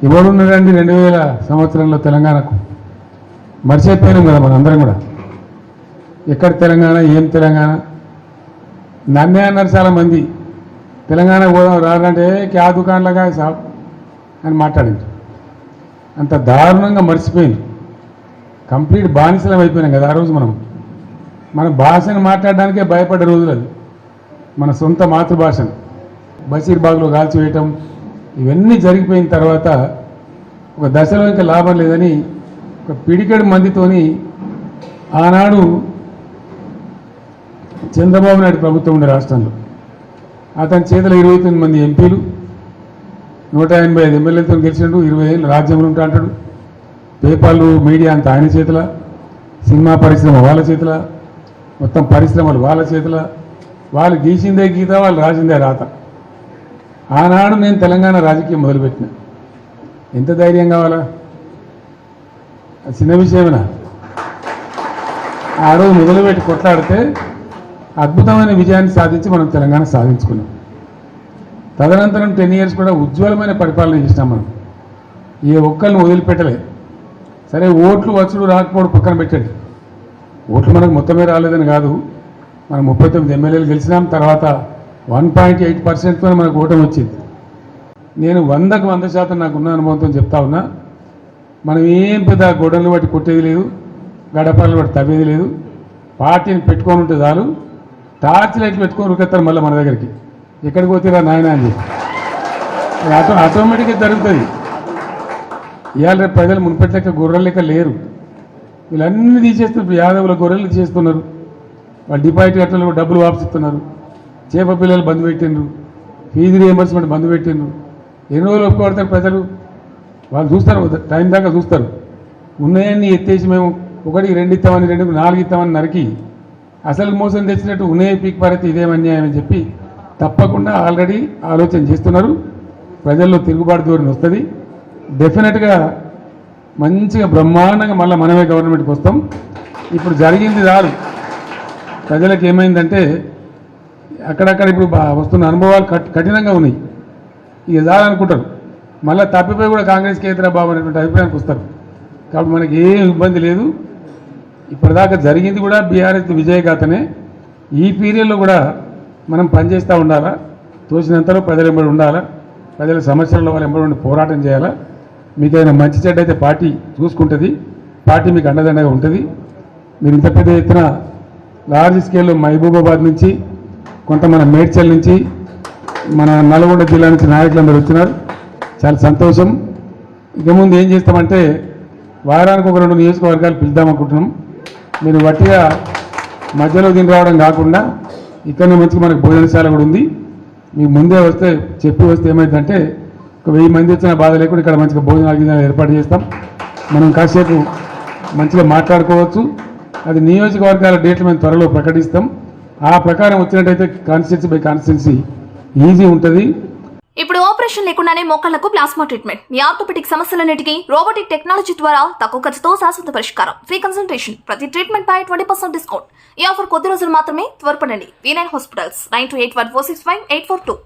ఎవడున్నాడండి 2000 సంవత్సరంలో తెలంగాణకు? మర్చిపోయినాం కదా మనందరం కూడా. ఎక్కడ తెలంగాణ, ఏం తెలంగాణ? నన్నే అన్నారు చాలామంది, తెలంగాణ పోదాం రాదంటే క్యా దుకాణంలాగా సాబ్ అని మాట్లాడింది. అంత దారుణంగా మర్చిపోయింది. కంప్లీట్ బానిసలం అయిపోయినాం కదా ఆ రోజు. మన భాషను మాట్లాడడానికే భయపడ్డ రోజులు అది. మన సొంత మాతృభాషను బషీర్బాగ్లో కాల్చివేయటం ఇవన్నీ జరిగిపోయిన తర్వాత ఒక దశలో ఇంకా లాభం లేదని ఒక పిడికెడు మందితోని ఆనాడు చంద్రబాబు నాయుడు ప్రభుత్వం ఉండే రాష్ట్రంలో అతని చేతిలో 29 మంది ఎంపీలు, 185 ఎమ్మెల్యేలతో గెలిచినట్టు, 20 ఏళ్ళు రాజ్యంలో ఉంటా అంటాడు. పేపర్లు, మీడియా అంతా ఆయన చేతుల, సినిమా పరిశ్రమ వాళ్ళ చేతుల, మొత్తం పరిశ్రమలు వాళ్ళ చేతుల. వాళ్ళు గీసిందే గీత, వాళ్ళు రాసిందే రాత. ఆనాడు నేను తెలంగాణ రాజకీయం మొదలుపెట్టిన. ఎంత ధైర్యం కావాలా? చిన్న విషయమేనా? ఆ రోజు మొదలుపెట్టి కొట్లాడితే అద్భుతమైన విజయాన్ని సాధించి మనం తెలంగాణ సాధించుకున్నాం. తదనంతరం 10 years కూడా ఉజ్వలమైన పరిపాలన చేసినాం మనం. ఏ ఒక్కరిని వదిలిపెట్టలే. సరే, ఓట్లు వచ్చుడు రాకపోవడం పక్కన పెట్టండి. ఓట్లు మనకు మొత్తమే రాలేదని కాదు, మనం 39 ఎమ్మెల్యేలు గెలిచినాం. తర్వాత 1.8%తో మనకు ఓటమి వచ్చింది. నేను 100కు 100% నాకున్న అనుభవంతో చెప్తా ఉన్నా, మనం ఏం పెద్ద గొడవలు బట్టి కొట్టేది లేదు, గడపలు బట్టి తవ్వేది లేదు. పార్టీని పెట్టుకొని ఉంటే చాలు, టార్చ్ లైట్లు పెట్టుకొని ఉరికెత్తారు మళ్ళీ మన దగ్గరికి. ఎక్కడికి పోతేరా నాయన అని చెప్పి ఆటోమేటిక్గా జరుగుతుంది. ఇవాళ రేపు ప్రజలు మున్పెట్ల లెక్క గొర్రెల లెక్క లేరు. వీళ్ళన్నీ తీసేస్తున్నారు. యాదవుల గొర్రెలు తీసేస్తున్నారు. వాళ్ళు డిపాజిట్ కట్టలు డబ్బులు వాపసిస్తున్నారు. చేప పిల్లలు బంద్ పెట్టిండ్రు. ఫీజు రియంబర్స్మెంట్ బంద్ పెట్టిండ్రు. ఎన్ని రోజులు ఒప్పుకోడతారు ప్రజలు? వాళ్ళు చూస్తారు, టైం దాకా చూస్తారు. ఉన్నాయన్నీ ఎత్తేసి మేము 1, 2 ఇస్తామని, 2, 4 ఇస్తామని నరికి అసలు మోసం తెచ్చినట్టు ఉన్నాయే పీక్ పారైతే ఇదేం అన్యాయం అని చెప్పి తప్పకుండా ఆల్రెడీ ఆలోచన చేస్తున్నారు. ప్రజల్లో తిరుగుబాటు ధోరణి వస్తుంది. డెఫినెట్గా మంచిగా బ్రహ్మాండంగా మళ్ళీ మనమే గవర్నమెంట్కి వస్తాం. ఇప్పుడు జరిగింది చాలు. ప్రజలకు ఏమైందంటే అక్కడక్కడ ఇప్పుడు వస్తున్న అనుభవాలు కఠినంగా ఉన్నాయి. ఇక చాలనుకుంటారు. మళ్ళీ తప్పిపోయి కూడా కాంగ్రెస్కి ఎదురా బాబు అనేటువంటి అభిప్రాయానికి వస్తారు. కాబట్టి మనకి ఏం ఇబ్బంది లేదు. ఇప్పటిదాకా జరిగింది కూడా బీఆర్ఎస్ విజయగాథనే. ఈ పీరియడ్లో కూడా మనం పనిచేస్తూ ఉండాలా, తోచినంతలో ప్రజలు ఎంబడి ఉండాలా, ప్రజల సమస్యల్లో వాళ్ళు ఎంబడి ఉండి పోరాటం చేయాలా. మీకైనా మంచి చెడ్డ అయితే పార్టీ చూసుకుంటుంది, పార్టీ మీకు అండదండగా ఉంటుంది. మీరు ఇంత పెద్ద ఎత్తున లార్జ్ స్కేల్లో మహబూబాబాద్ నుంచి, కొంత మన మేడ్చల్ నుంచి, మన నల్గొండ జిల్లా నుంచి నాయకులందరూ వచ్చినారు. చాలా సంతోషం. ఇక ముందు ఏం చేస్తామంటే వారానికి ఒక 2 నియోజకవర్గాలు పిలుద్దామనుకుంటున్నాం. మీరు వట్టిగా మధ్యలో దీని రావడం కాకుండా ఇక్కడనే మంచిగా మనకు భోజనశాల కూడా ఉంది. మీకు ముందే వస్తే చెప్పి వస్తే ఏమైందంటే ఒక 1000 మంది వచ్చిన బాధ లేకుండా ఇక్కడ మంచిగా భోజనాలు ఏర్పాటు చేస్తాం. మనం కాసేపు మంచిగా మాట్లాడుకోవచ్చు. అది నియోజకవర్గాల డేట్లు మేము త్వరలో ప్రకటిస్తాం. ఆ ప్రకారం వచ్చినట్టయితే కాన్స్టిట్యున్సీ బై కాన్స్టిట్యున్సీ ఈజీ ఉంటుంది. ఇప్పుడు ఆపరేషన్ లేకుండానే మోకాళ్లకు ప్లాస్మా ట్రీట్మెంట్. మీ ఆర్థోపెటిక్ సమస్యలన్నిటికీ రోబోటిక్ టెక్నాలజీ ద్వారా తక్కువ ఖర్చుతో శాశ్వత పరిష్కారం. Free consultation. ప్రతి ట్రీట్మెంట్ పై 20% డిస్కౌంట్. ఈ ఆఫర్ కొద్ది రోజులు మాత్రమే. త్వరపడండి. V9 hospitals 9281465842.